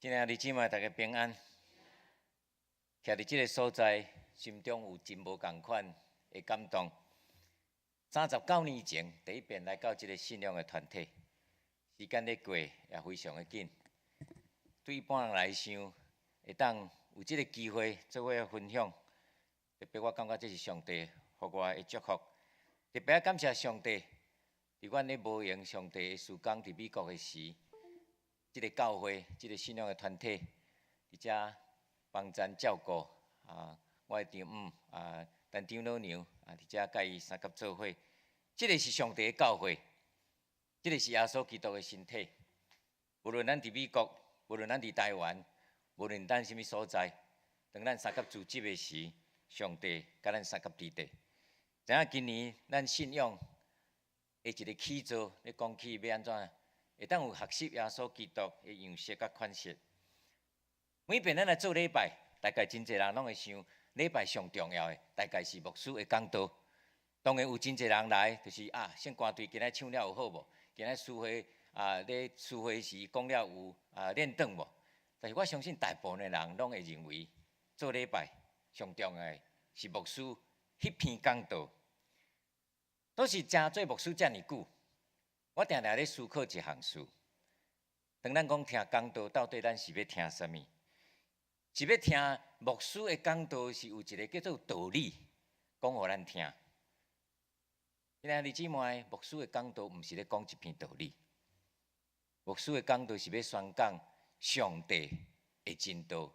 今仔日姊妹大家平安，徛伫即个所在，心中有真无共款的感动。39年前，第一遍来到即个信仰的团体，时间咧过也非常的紧。对一般人来想，会当有即个机会做伙分享，特别我感觉这是上帝互我的祝福。特别感谢上帝，伫阮咧无用上帝的时光伫美国的时。即个教会，即个信仰的团体，伫遮帮咱照顾我的丈母陈长老娘伫遮甲伊三甲做伙。即个是上帝的教会，即个是耶稣基督的身体。无论咱伫美国，无论咱伫台湾，无论咱什么所在，当咱三甲组织的时，上帝甲咱三甲伫地。知影今年咱信仰的一个起造，咧讲起要安怎？会当有学习耶稣基督的样式甲款式。每遍咱来做礼拜，大概真侪人拢会想，礼拜上重要的大概是牧师的讲道。当然有真侪人来，就是圣歌队今仔唱了有好无？今仔聚会咧聚会时讲了有练顿无？但是我相信大部分的人拢会认为，做礼拜上重要的是牧师迄篇讲道。都是真做牧师遮尔久。我定定咧思考一项事：当咱讲听讲道，到底咱是要听啥物？是要听牧师的讲道，是有一个叫做道理讲互咱听。今仔日姊妹，牧师的讲道毋是咧讲一篇道理，牧师的讲道是要宣讲上帝的真道。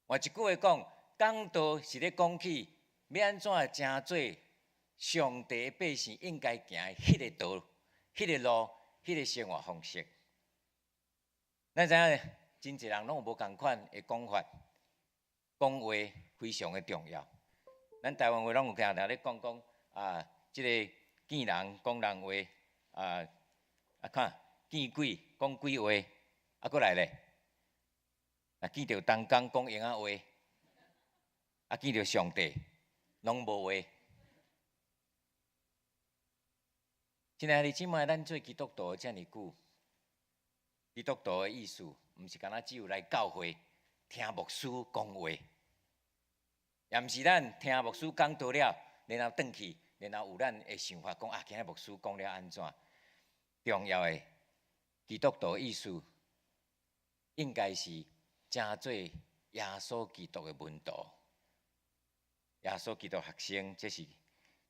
换一句话讲，讲道是咧讲起要安怎正做上帝的百姓应该行的迄个道。迄个路，迄个生活方式，咱知影，真侪人拢有无共款的讲法，讲话非常的重要。咱台湾话拢有定定咧讲即个见人讲人话，看见鬼讲鬼话，过来咧，见到东江讲英仔话，见到上帝拢无话。今仔日姊妹，咱做基督徒遮尔久，基督徒的意思，毋是干那只有来教会听牧师讲话，也毋是咱听牧师讲道了，然后转去，然后有咱的想法讲今仔牧师讲了安怎？重要的基督徒的意思，应该是正做耶稣基督的门徒，耶稣基督学生，这是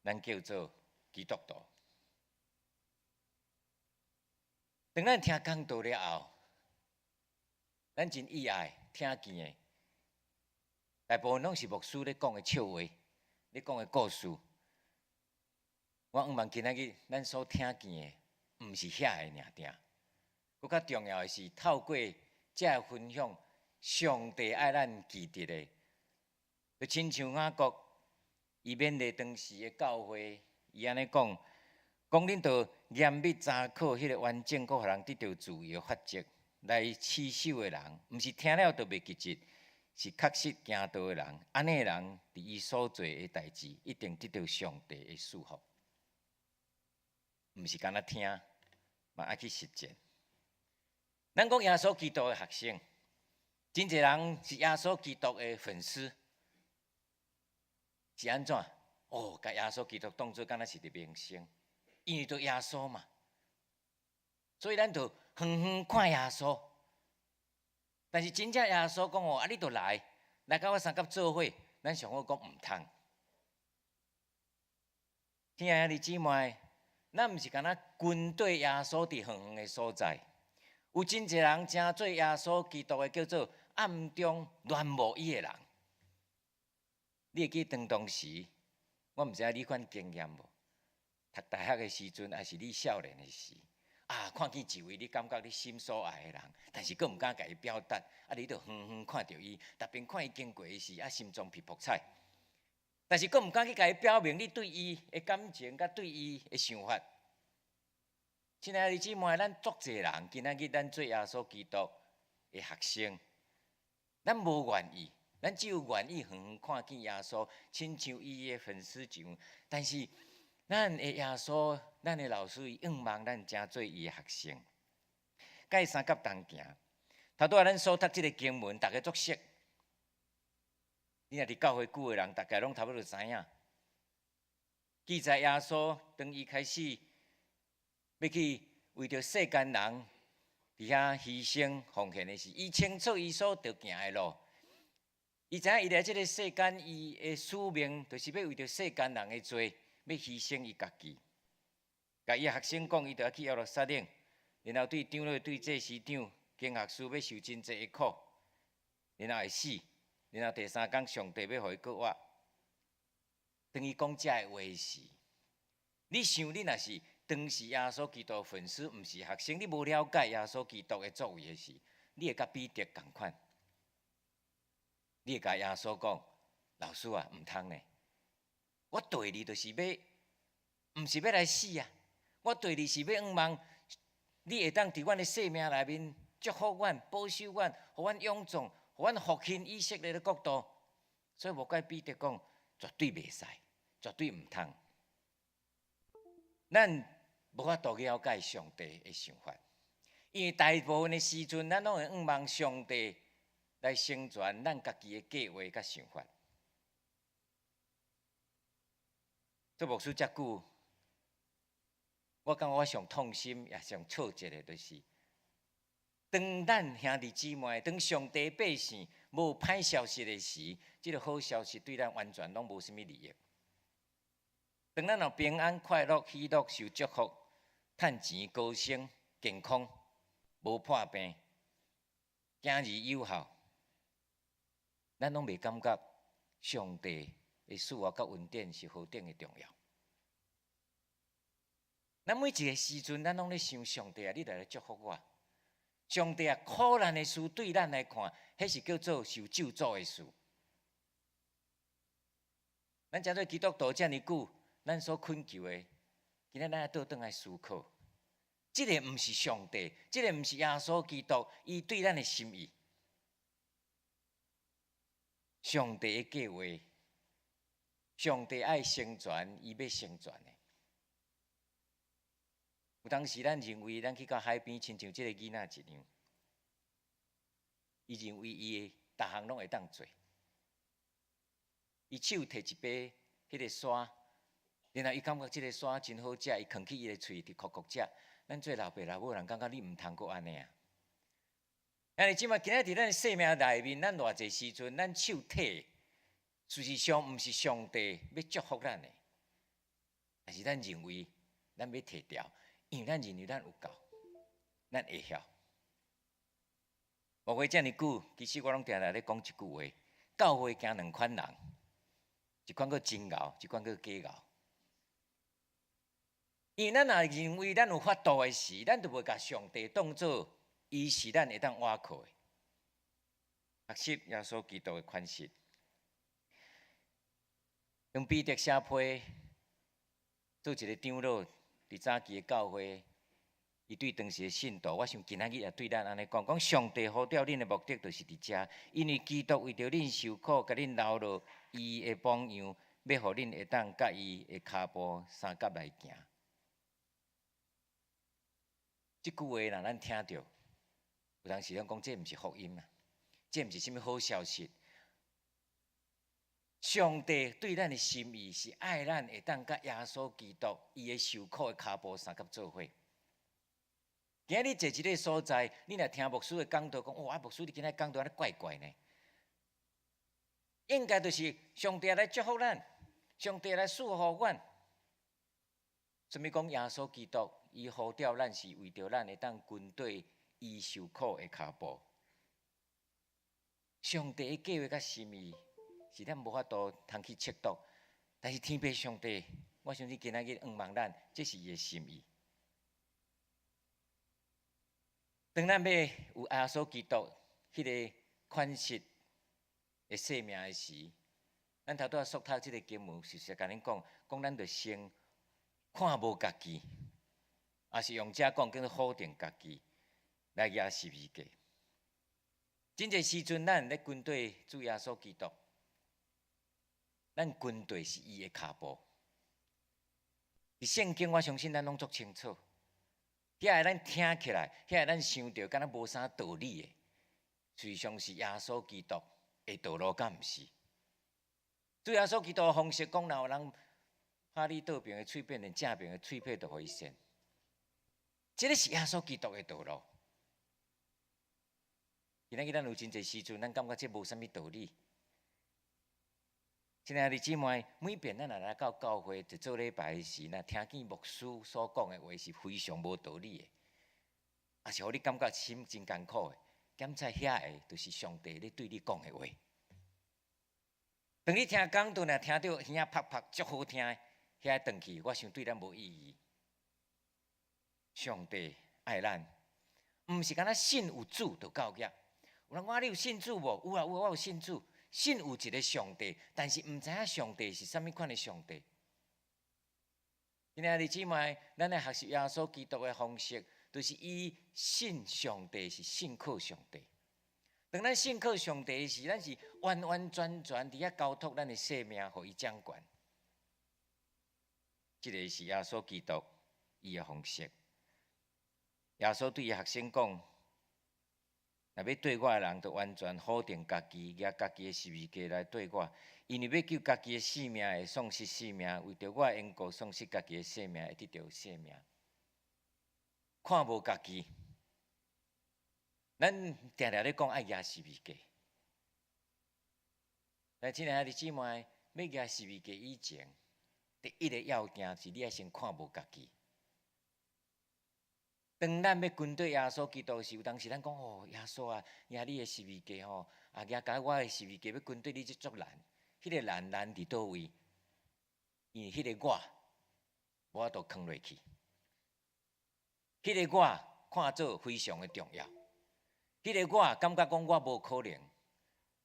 咱叫做基督徒。当咱听讲道了后，咱真意外听见的，大部分拢是牧师咧讲的笑话，咧讲的故事。我毋茫今仔日咱所听见的，毋是遐个尔定。更较重要的是，透过这分享，上帝爱咱记得的，就亲像雅各伊勉励当时的教会，伊安尼讲。讲恁着严密查考迄个完整，搁互人得到自由法则来持守的人，毋是听了就袂记住，是确实行道的人。安尼的人，伫伊所做的代志，一定得到上帝的祝福。毋是干那听，嘛爱去实践。咱讲耶稣基督的学生，真侪人是耶稣基督的粉丝，是安怎？甲耶稣基督当作敢若是一个明星。因为着耶稣嘛，所以咱就远远看耶稣。但是真正耶稣讲你着来甲我三甲做伙，咱上好讲毋通。亲爱的姊妹，咱毋是干那军队耶稣伫远远的所在，有真侪人正做耶稣基督的叫做暗中乱无伊的人。你会记当时，我毋知影你款经验无？读大学的时阵，还是你少年的时，看见一位你感觉你心所爱的人，但是佫毋敢甲伊表达，你就远远看到伊，逐边看伊经过的时，心中皮薄彩，但是佫毋敢去甲伊表明你对伊的感情，甲对伊的想法。亲爱的姊妹，咱足侪人，今仔日咱做耶稣基督的学生，咱无愿意，咱只有愿意远远看见耶稣，亲像伊的粉丝一样，但是。咱的耶稣，咱的老师，伊仰望咱，正做伊的学生。甲伊三甲同行，头拄仔咱所读即个经文，大家足熟。你若伫教会久的人，大概拢差不多知影。记载耶稣当伊开始要去为着世间人伫遐牺牲奉献的时，伊清楚伊所着行的路。伊知影伊来即个世间，伊的使命就是要为着世间人的罪，要牺牲伊家己。甲伊学生讲，伊着要去耶路撒冷，然后对长老、对祭司长、经学士要受真济的苦，然后会死，然后第三天上帝要互伊搁活。当伊讲遮个话时，你想你若是当时耶稣基督粉丝，毋是学生，你无了解耶稣基督的作为的时，你会甲彼得共款，你会甲耶稣讲：老师啊，毋通呢！我对你就是要，毋是要来死啊！我对你是要仰望，你会当伫阮的生命内面祝福阮、保守阮，互阮永壮，互阮复兴以色列的国度。所以无怪彼得讲，绝对袂使，绝对毋通。咱无法度了解上帝的想法，因为大部分的时阵，咱拢会仰望上帝来成全咱家己的计划甲想法。做牧师遮久，我感觉我上痛心也上挫折的，就是当咱兄弟姊妹，当上帝百姓无歹消息的时，这个好消息对咱完全拢无什么利益。当咱有平安、快乐、喜乐、受祝福、趁钱、高升、健康、无破病、行儿有效，咱拢袂感觉上帝的赐福甲恩典是何等的重要。咱每一个时阵，咱拢咧想上帝啊，你来祝福我。上帝啊，苦难的事对咱来看，迄是叫做受咒诅的事。咱诚做基督徒遮尔久，咱所恳求的，今仔咱要倒转来思考，这个毋是上帝，这个毋是耶稣基督，伊对咱的心意。上帝的计划，上帝爱成全，伊要成全的。有当时咱认为，咱去到海边，亲像这个囡仔一样，伊认为伊的逐项拢会当做。伊手摕一杯迄个沙，然后伊感觉即个沙真好食，伊囥起伊的喙，伫哭哭食。咱做老爸老母人感觉你毋通阁安尼啊！但是即马今仔伫咱的生命内面，咱偌济时阵，咱手摕，事实上毋是上帝要祝福咱的，但是咱认为咱要摕掉。因为咱认为咱有够，咱会晓。学会遮尔久，其实我拢定定咧讲一句话：教会行两款人，一款叫真熬，一款叫假熬。因为咱若认为咱有法度的时，咱就袂甲上帝当作伊是咱会当倚靠的。学习耶稣基督的款式，用彼得写批做一个长老。伫早期的教会，伊对当时的信徒，我想今仔日也对咱安尼讲，讲上帝呼召恁的目的就是伫遮，因为基督为着恁受苦，甲恁留落伊的榜样，要互恁会当甲伊的骹步三甲来行。即句话若咱听着，有当时咱讲这毋是福音啊，这毋是啥物好消息。上帝对咱的心意是爱咱会当甲耶稣基督伊的受苦的骹步三甲做伙。今日坐一个所在，你若听牧师的讲道，讲哇，牧师你今仔讲道安尼怪怪呢？应该就是上帝来祝福咱，上帝来祝福阮。什么讲耶稣基督伊呼召咱是为着咱会当跟对伊受苦的骹步。上帝的计划甲心意。是咱无法度通去测度，但是天父上帝，我相信今仔日仰望咱，这是伊的心意。当咱要有耶稣基督迄个款式的生命的时，咱头拄仔所读这个经文，是甲恁讲，讲咱着先看无家己，也是用遮讲叫做否定家己，来举十字架。真侪时阵，咱咧军队主耶稣基督。咱军队是伊的骹步，伫圣经我相信咱拢足清楚。遐个咱听起来，遐个咱想着，敢若无啥道理的。实上是耶稣基督的道路，敢毋是？对耶稣基督的方式讲，若有人拍你倒边的喙边，连正边的喙皮都互伊扇。这个是耶稣基督的道路。今仔日咱有真侪时阵，咱感觉这无啥物道理。亲爱的姊妹，每遍咱若来到教会，就做礼拜时，若听见牧师所讲的话是非常无道理的，也是互你感觉心真艰苦的。检查遐个，就是上帝咧对你讲的话。当你听讲道，若听到耳啪啪足好听的，遐转去，我想对咱无意义。上帝爱咱，毋是敢若信有主就够业。有人讲你有信主无？有啊有啊，我有信主。信有一个上帝，但是毋知影上帝是啥物款的上帝。今仔日姊妹，咱来学习耶稣基督的方式，就是以信上帝是信靠上帝。当咱信靠上帝时，咱是完完全全伫遐交托咱的生命，互伊掌管。这个是耶稣基督伊的方式。耶稣对伊学生讲。若要对我的人，就完全否定家己，拿家己的十字架来对我。因为要救家己的性命，会丧失性命；为着我的缘故，丧失家己的性命，会得到性命。看无家己，咱定定咧讲爱拿十字架。但亲爱的姊妹，要拿十字架以前，第一个要件是你要先看无家己。当咱要跟对耶稣基督时，有当时咱讲哦，耶稣啊，拿你的十字架吼，啊，拿我的十字架要跟对你，这足难。迄个难伫倒位？因为迄个我，无法度扛落去。迄个我看做非常的重要。迄个我感觉讲我无可能。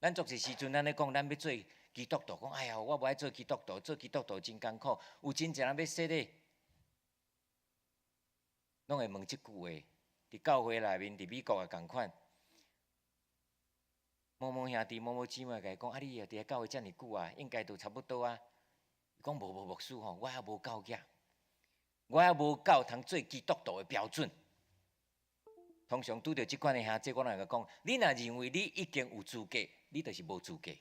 咱做一时阵，咱咧讲，咱要做基督徒，讲哎呀，我无爱做基督徒，做基督徒真艰苦。有真侪人要说咧。拢会问即句话，伫教会内面，伫美国也共款。某某兄弟、某某姊妹甲伊讲，啊，你也伫咧教会遮尔久啊，应该都差不多啊。伊讲无牧师吼，我还无够业，我还无够通做基督徒的标准。通常拄着即款的兄弟，我拢会讲，你若认为你已经有资格，你就是无资格。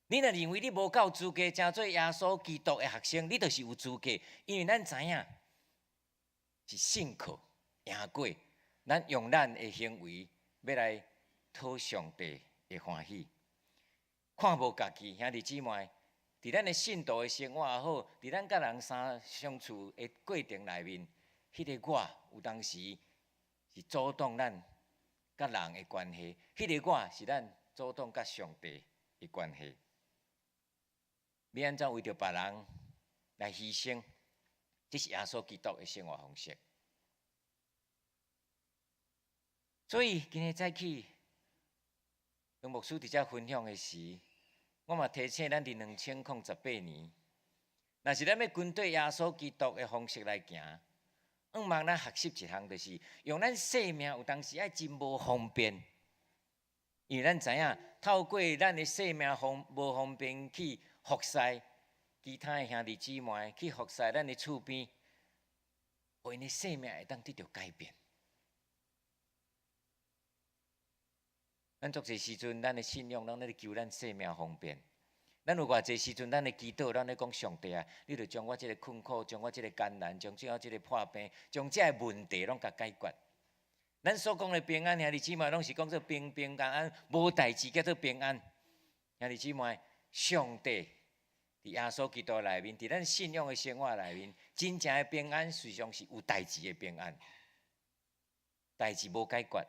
你若认为你无够资格，成做耶稣基督的学生，你就是有资格，因为咱知影。是信靠赢过，咱用咱的行为要来讨上帝的欢喜。看无家己兄弟姊妹，伫咱的信徒的生活也好，伫咱甲人相处的过程内面，迄个我有当时是阻挡咱甲人的关系，迄个我是咱阻挡甲上帝的关系。要安怎为着别人来牺牲？这是耶稣基督的生活方式。所以今日早起，当牧师伫遮分享的时，我嘛提醒咱伫2018年，若是咱要跟对耶稣基督的方式来行，望咱学习一项，就是用咱生命有当时爱真无方便，因为咱知影透过咱的生命无方便去服侍其他的兄弟姊妹，去服侍咱的厝边，互因的生命会当得到改变。咱足侪时阵，咱的信仰拢咧求咱生命方便。咱有偌侪时阵，咱的祈祷，咱咧讲上帝啊，你着将我即个困苦，将我即个艰难，将我即个破病，将这个问题拢甲解决。咱所讲的平安，兄弟姊妹，拢是讲做平平安安，无代志叫做平安。兄弟姊妹，上帝伫耶稣基督内面，伫咱信仰的生活内面，真正的平安，实际上是有代志的平安。代志无解决。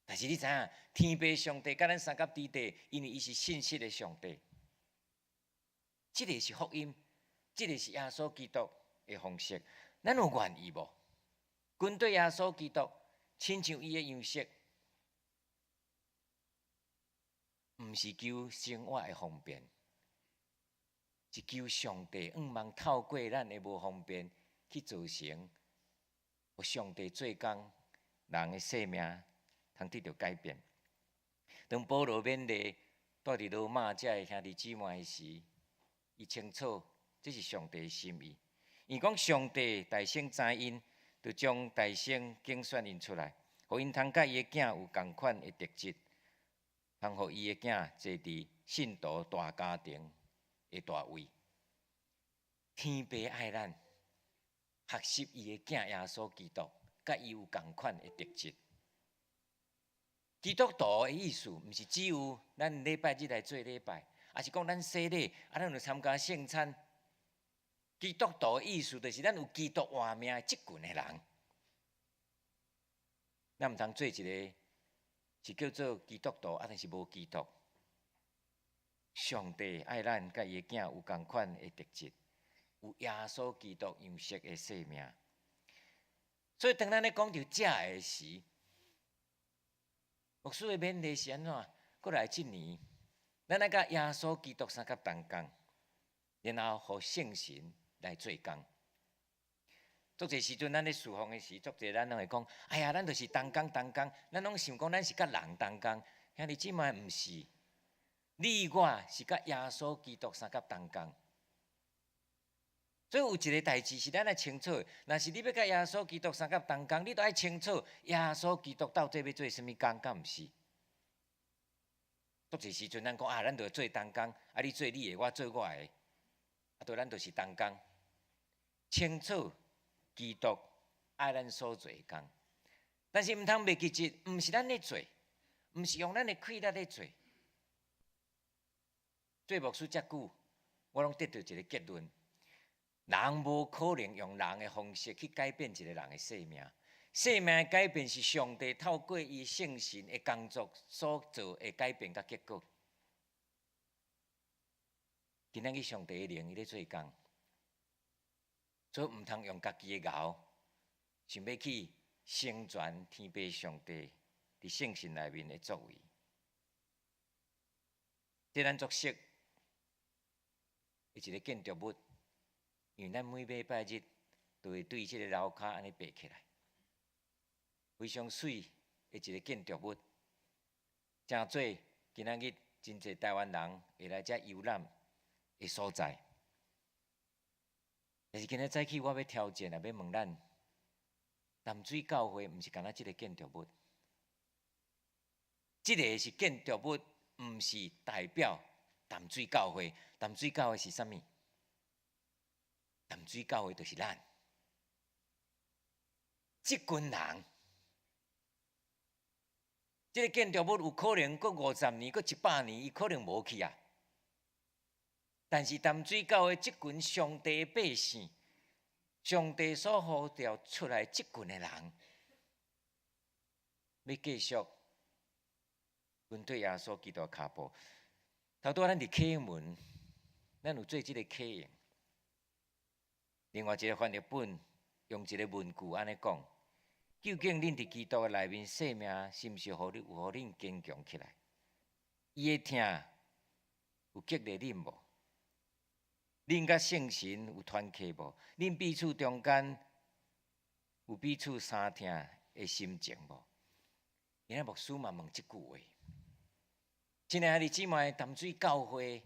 但是你知影，天父上帝甲咱三甲地底，因为伊是信实的上帝。这个是福音，这个是耶稣基督的方式。咱有愿意无？跟对耶稣基督，亲像伊的样式，毋是求生活的方便，是求上帝望透过咱的无方便，去造成，互上帝做工，人的生命。通得到改变。当保罗勉励住伫罗马遮个兄弟姊妹时，伊清楚这是上帝的心意。伊讲上帝大圣知因，就将大圣拣选因出来，互因通甲伊个囝有共款的特质，通互伊个囝坐伫信徒大家庭的大位。天父爱咱学习伊个囝耶稣基督，甲伊有共款的特质。基督徒的意思，毋是只有咱礼拜日来做礼拜，也是讲咱洗礼，咱有参加圣餐。基督徒的意思，就是咱有基督活命的即群的人。咱毋通做一个是叫做基督徒，但是无基督。上帝爱咱甲伊个囝有共款的特质，有耶稣基督样式的生命。所以当咱咧讲到这个时，牧师的勉励是安怎？过来一年，咱来甲耶稣基督相甲同工，然后互圣神来做工。足侪时阵，咱咧侍奉的时，足侪咱拢会讲：哎呀，咱就是同工。咱拢想讲，咱是甲人同工。兄弟姊妹，毋是，你我是甲耶稣基督相甲同工。所以有一个代志是咱要清楚，若是你要甲耶稣基督相甲同工，你都爱清楚耶稣基督到底要做啥物工，敢毋是？足侪时阵，咱讲咱就做同工，你做你的，我做我的，咱就是同工。清楚基督爱咱所做的工，但是毋通袂记住，毋是咱咧做，毋是用咱的气力咧做。做牧师遮久，我拢得到一个结论。人无可能用人的方式去改变一个人的生命。生命的改变是上帝透过伊圣神的工作所做的改变甲结果。今仔日上帝的灵伊咧做工，所以毋通用家己的熬，想要去成全天父上帝伫圣神内面的作为。对咱作息，一个建筑物。因为咱每礼拜日都会对即个楼骹安尼爬起来，非常水的一个建筑物，正做今仔日真侪台湾人会来遮游览的所在。但是今日早起我要挑战，也要问咱，淡水教会毋是干那即个建筑物，即个是建筑物，毋是代表淡水教会。淡水教会是啥物？淡水教会就是咱，即群人，即个建筑物有可能过50年、过100年，伊可能无去啊。但是淡水教会即群上帝的百姓，上帝所呼召出来即群的人，要继续跟对耶稣基督的脚步。头拄咱伫启门，咱有做即个启应。另外一个翻译本用一个文句安尼讲：究竟恁伫基督的内面生命，是毋是有互恁坚强起来？伊的疼有激励恁无？恁甲圣神有团契无？恁彼此中间有彼此相疼的心情无？今仔牧师嘛问即句话。亲爱的姊妹，淡水教会，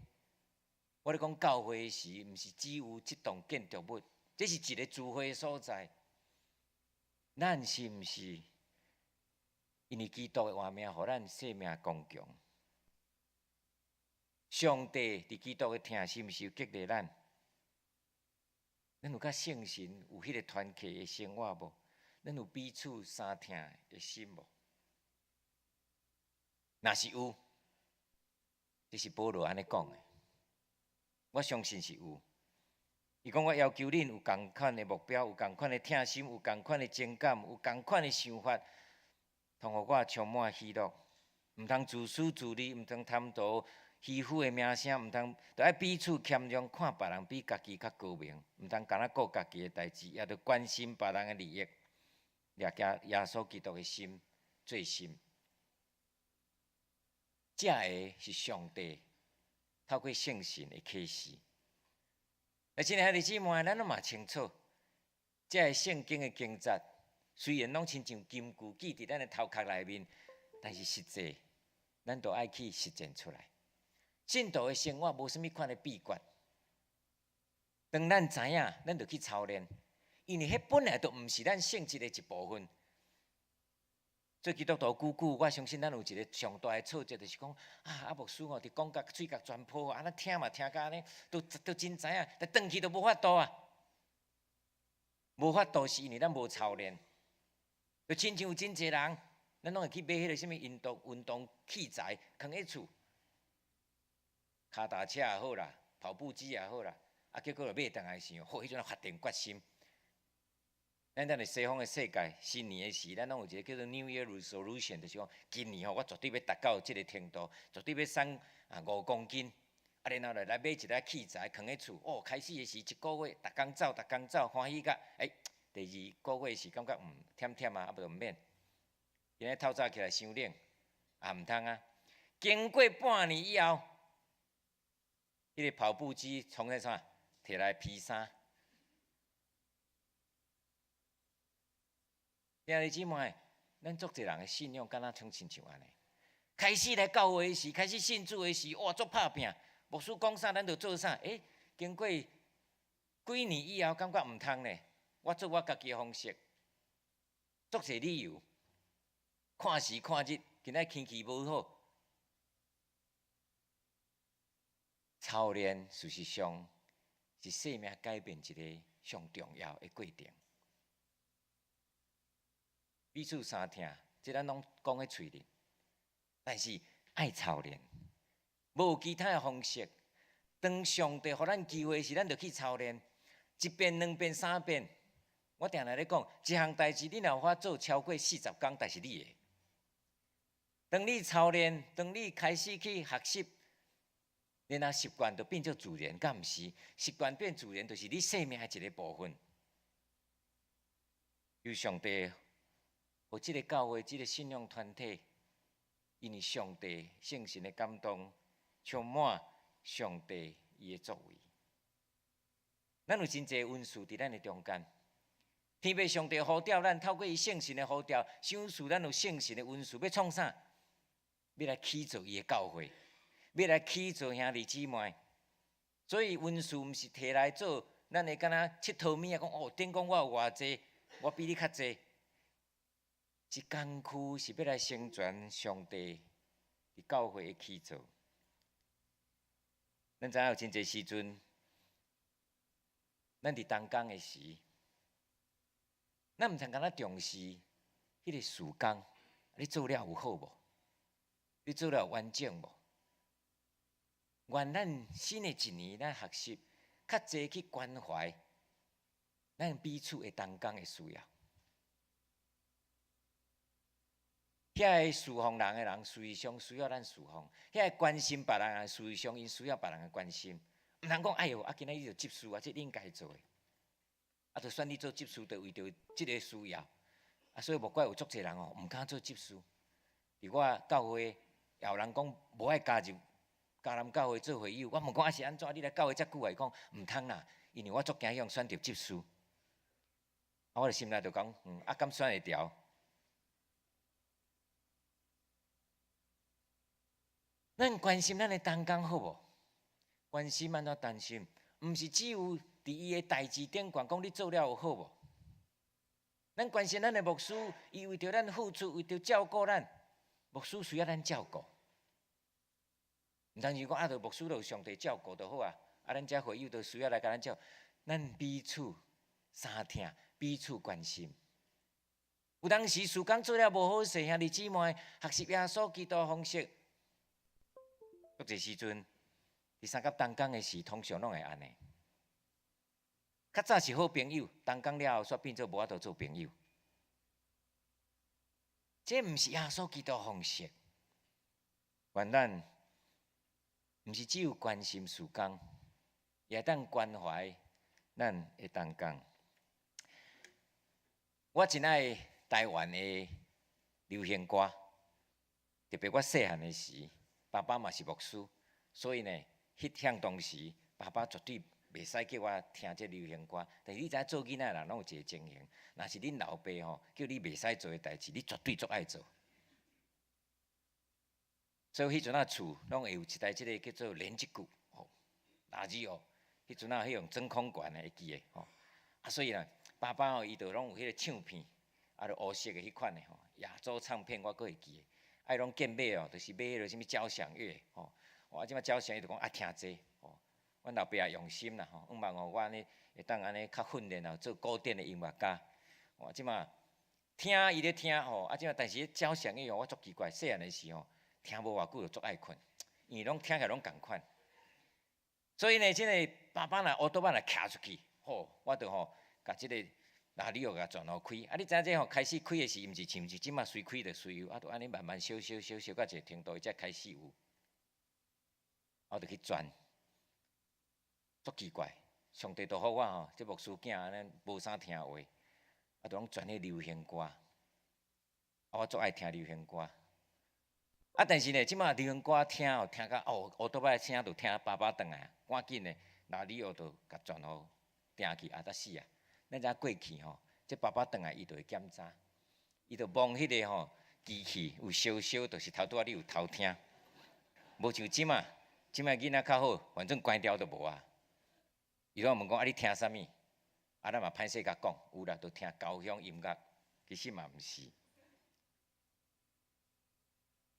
我咧讲教会时，毋是只有即栋建筑物。这是一个聚会所在，咱是毋是因为基督的活命，互咱生命刚强？上帝伫基督的疼，是毋是有激励咱？咱有甲圣神有迄个团契的生活无？咱有彼此相疼的心无？若是有，这是保罗安尼讲的，我相信是有。伊讲：我要求恁有共款的目标，有共款的疼心，有共款的情感，有共款的想法，通互我充满喜乐。毋通自私自利，毋通贪图虚浮的名声，毋通着爱彼此谦让，看别人比家己较高明，毋通干那顾家己的代志，也着关心别人的利益，掠加耶稣基督的心最深。这个是上帝透过圣神的启示。而且兄弟姊妹，咱拢嘛清楚，这个圣经的经节虽然拢亲像金句记伫咱的头壳内面，但是实际咱都爱去实践出来。信徒的生活无啥物款的秘诀，当咱知影，咱就去操练，因为迄本来就毋是咱性质的一部分。做基督徒久久，我相信咱有一个上大的挫折，就是讲啊，牧师哦，伫讲甲嘴角全破，安尼听嘛听甲安尼，都真知影，但转去都无法度啊，无法度是因为咱无操练。就亲像有真侪人，咱拢会去买迄个什物运动器材，放喺厝，脚踏车也好啦，跑步机也好啦，啊，结果就买倒来想，好，迄阵发定决心。咱在西方的世界，新年的时，咱拢有一个叫做 New Year Resolution， 就是讲今年吼，我绝对要达到即个程度，绝对要瘦5公斤。啊，然后来买一个器材，放喺厝。哦，开始的时一个月，逐工走，欢喜甲第二个月是感觉忝忝啊，啊无就毋免。今日透早起来伤冷，啊毋通啊。经过半年以后，迄个跑步机从那啥摕来披衫。兄弟姊妹，咱足侪人的信仰，敢若像亲像安尼。开始来教会时，开始信主的时，哇，足拍拼。牧师讲啥，咱就做啥。经过几年以后，感觉毋通呢。我做我家己的方式，足侪理由。看时看日，今仔天气无好。操练事实上是生命改变一个上重要的过程。彼此相听，这咱拢讲喺嘴里，但是爱操练，无其他的方式。当上帝互咱机会时，咱就去操练，1遍、2遍、3遍。我定来咧讲，一项代志你若有法做超过40天，但是你会。当你操练，当你开始去学习，然后习惯就变做自然，敢毋是？习惯变自然，就是你生命的一个部分。由上帝。有即个教会、即个信仰团体，因为上帝圣神的感动，充满上帝伊的作为。咱有真侪恩赐伫咱的中间，天父上帝呼召咱，透过伊圣神的呼召，赏赐咱有圣神的恩赐，要创啥？要来起造伊的教会，要来起造兄弟姊妹。所以恩赐毋是摕来做，咱会敢若佚佗物啊？讲哦，顶讲我有偌济，我比你较济。这工区是要来成全上帝伫教会的起造。咱知影有真侪时阵，咱伫当工的时，咱毋通敢若重视迄个事工，你做了有好无？你做了完整无？愿咱新的一年，咱学习较侪去关怀咱彼此的当工的需要。遐个侍奉人的人，事实上需要咱侍奉；遐个关心别人的，事实上因需要别人的关心。毋通讲哎哟，今仔日就接事啊，这应该做的。就选你做接事，就为着即个需要。所以无怪有足侪人哦，毋敢做接事。伫我教会，也有人讲无爱加入迦南教会做会友。我问讲是安怎？你来教会遮久来讲毋通啦，因为我足惊向选择接事。我就心内就讲，敢选会调？咱关心咱的同工好无？关心安怎担心？毋是只有伫伊的代志顶悬讲你做了有好无？咱关心咱的牧师，伊为着咱付出，为着照顾咱，牧师需要咱照顾。毋通是讲啊，着牧师着上帝照顾就好啊，咱遮会友着需要来甲咱照，咱彼此相听，彼此关心。有当时事工做了无好势，兄弟姊妹学习耶稣基督方式。有一时阵，伫三甲同工的时，通常拢会安尼。较早是好朋友，同工了后，煞变做无法度做朋友。这毋是耶稣基督方式。愿咱毋是只有关心事工，也当关怀咱的同工。我真爱台湾的流行歌，特别我细汉的时。爸爸嘛是牧师，所以呢，迄向当时，爸爸绝对袂使叫我听这流行歌。但是你知做囡仔人拢有一个情形，若是恁老爸吼叫你袂使做的代志，你绝对足爱做。所以迄阵厝拢会有一台这个叫做连击鼓，垃圾哦，迄阵迄用真空管的会记的所以呢，爸爸伊就拢有迄个唱片，就黑色的迄款的亚洲唱片我阁会记的，啊，拢见买哦，就是买迄个什物交响乐吼。即摆交响乐就讲听这吼，阮老爸也用心啦吼，希望我安尼会当安尼较训练做古典的音乐家。即摆听伊咧听吼，即摆但是交响乐我足奇怪，细汉的时候听无偌久就足爱困，因为拢听起来拢共款。所以呢，即个爸爸若乌多巴若徛出去，我就甲即个哪里甲转好开。你知影这开始开的是，毋是像即马随开就随有，就安尼慢慢小到一个程度，伊才开始有。我就去转，足奇怪。上帝都好我这牧师囝安尼无啥听话，就拢转去流行歌。我足爱听流行歌。但是呢，即马流行歌听听到乌多摆声就听爸爸转来，赶紧呢，那里就甲转好定去，才死啊！咱知过去这爸爸转来伊就会检查，伊就望迄个机器有烧，就是头拄仔你有偷听，无像即马囡仔较好，反正关掉就无啊。伊拢问讲你听啥物？咱嘛歹势甲讲，有啦，就听交响音乐，其实嘛毋是。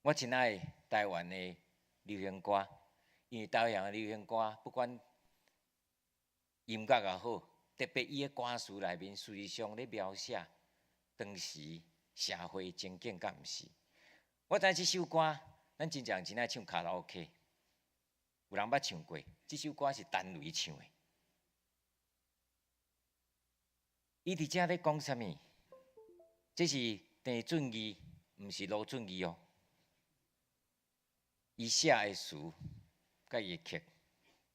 我真爱台湾的流行歌，因为台湾的流行歌不管音乐也好，特别伊的歌词内面，事实上咧描写当时社会情景，甲毋是。我知即首歌，咱真正真爱唱卡拉 OK， 有人捌唱过。即首歌是陈雷唱的。伊伫遮咧讲啥物？这是郑准义，毋是罗准义哦。伊写的词，甲伊的曲，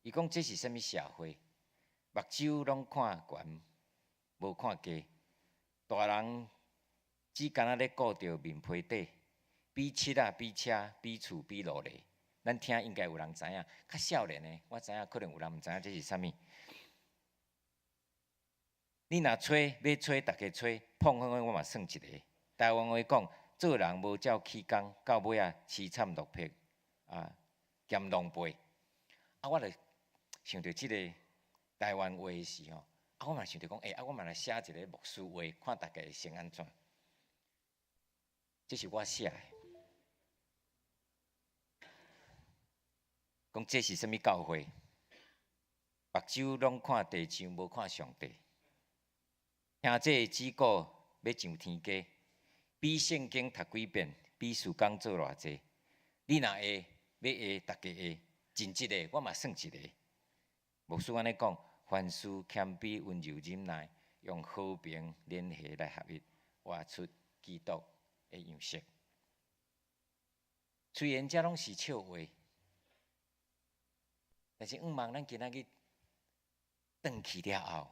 伊讲这是啥物社会？目睭拢看悬，无看低。大人只干那咧顾着面皮底，比车啊，比车，比厝，比路咧。咱听应该有人知影，较少年的，我知影可能有人毋知影这是啥物。你若吹，要吹，大家吹，碰碰我嘛算一个。台湾话讲，做人无照起工，到尾啊凄惨落魄兼狼狽。我就想着即个台湾话的时候，我嘛想着讲，我嘛来写一个牧师话，看大家会先安怎。这是我写的。讲这是啥物教会？目睭拢看地上，无看上帝。听这只顾要上天家，比圣经读几遍，比事工做偌济。你若会，要会，大家会，尽一个，我嘛算一个。牧师安尼讲，凡事谦卑、温柔、忍耐，用和平联合来合一，活出基督的样式。虽然这拢是笑话，但是望咱今仔日转去了后，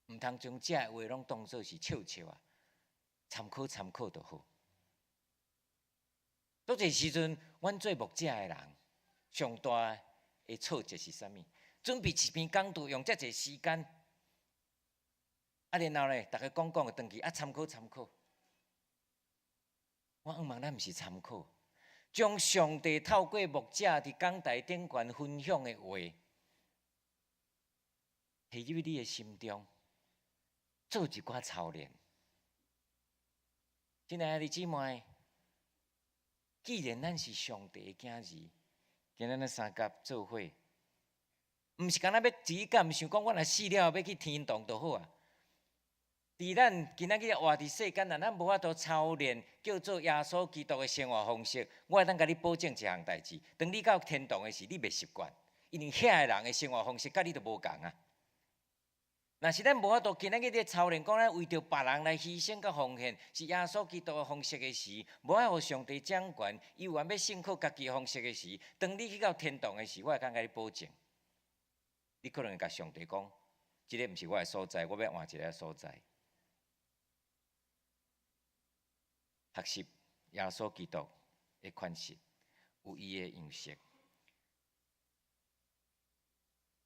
毋通将这话拢当作是笑笑啊，参考就好。多侪时阵，阮做牧者的人，上大的错节是啥物？准备一篇讲道用遮侪时间，然后呢，大家讲的转去参考。我望咱毋是参考，将上帝透过牧者伫讲台顶悬分享的话，下入你的心中，做一寡操练。亲爱的姊妹，既然咱是上帝的囝儿，今仔日三甲做伙，毋是干那要自己敢想讲，我若死了要去天堂就好啊。伫咱今仔日活伫世间，咱无法度操练叫做耶稣基督的生活方式。我会当甲你保证一项代志：当你到天堂的时，你袂习惯，因为遐个人的生活方式甲你都无共啊。若是咱无法度今仔日咧操练，讲咱为着别人来牺牲甲奉献，是耶稣基督的方式的时，无爱互上帝掌权，伊有要信靠家己的方式的时，当你去到天堂的时，我会当甲你保证，你可能会甲上帝讲：这个毋是我的所在，我要换一个所在。学习耶稣基督的款式，有伊的样式。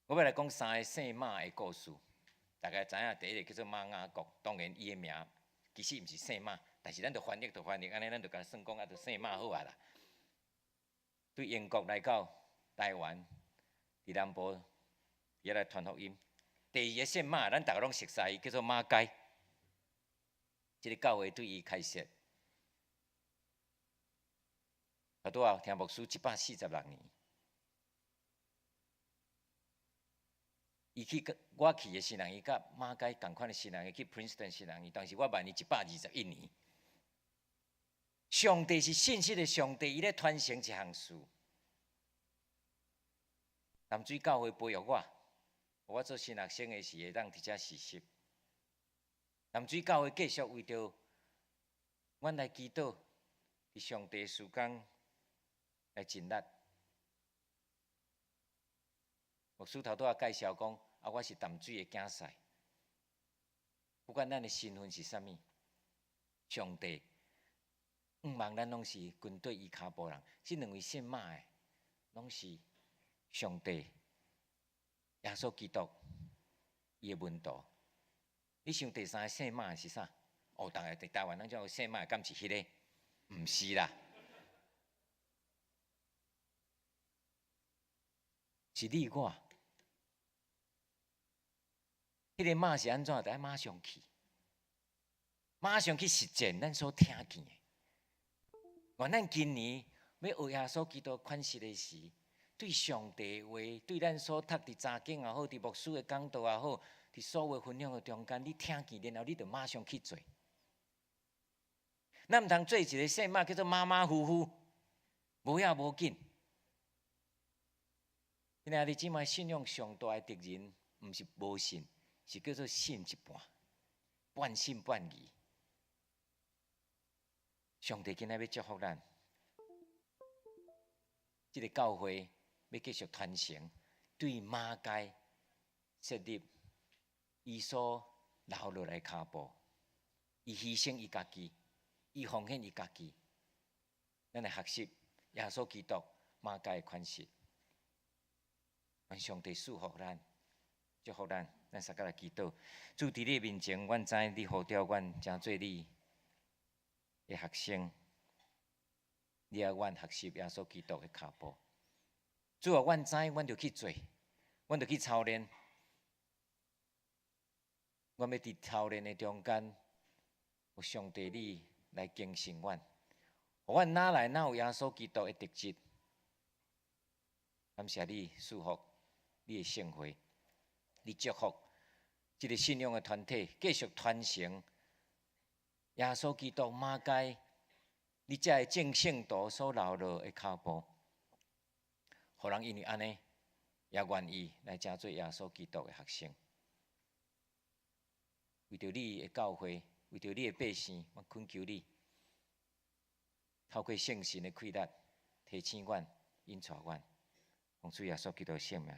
我要来讲三个圣马的故事。大家知影第一个叫做马雅各，当然伊的名其实毋是圣马，但是咱就翻译，安尼咱就甲算讲就圣马好啊啦。对英国来到台湾，伫南部也来传福音。第二个圣马，咱大家拢熟悉，叫做马街。即个教会对伊开设，后拄啊听牧师146年。伊去，我去的新人，伊甲马街共款的新人，伊去 Princeton 新人，伊当时我万年121年。上帝是信息的上帝，伊咧传承一项事。淡水教会培育我做新学生的时会当伫遮实习。淡水教会继续为着阮来祈祷，伫上帝时间来尽力。牧师头拄仔介绍讲，我是淡水的囝婿。不管咱的身份是啥物，上帝毋望咱拢是军队伊骹步人。即两位姓马的，拢是上帝耶稣基督伊的门徒。你想第三个姓马是啥？哦，逐个伫台湾，咱种姓马敢是迄个？毋是啦，是你我。迄个马是安怎？得爱马上去，马上去实践咱所听见的。原咱今年要学耶稣基督款式的时，对上帝话，对咱所读伫查经也好，伫牧师的讲道也好，伫所有分享的中间，你听见然后你就马上去做。咱毋通做一个姓马叫做马马虎虎，无影无紧。今仔日即摆信仰上大的敌人，毋是无信，是叫做信一半，半信半疑。上帝今仔要祝福咱，即个教会要继续传承，对马街设立伊所留落来骹步，伊牺牲伊家己，伊奉献伊家己，咱来学习耶稣基督马街的款式。愿上帝祝福咱，祝福咱，咱三个来祈祷。主伫你面前，阮知你呼召阮，诚做你的学生，你要阮学习耶稣基督的脚步。主啊，阮知，阮就去做，阮就去操练。阮要伫操练的中间，有上帝你来更新阮，互阮哪来哪有耶稣基督的特质。感谢你祝福你的圣会，你祝福这个信仰的团体，继续传承耶稣基督马街你这个正圣徒所留落的脚步，互人因为安尼也愿意来成做耶稣基督的学生。为着你的教会，为着你的百姓，我恳求你，透过圣神的开力，提醒阮、引带阮，奉主耶稣基督的圣名。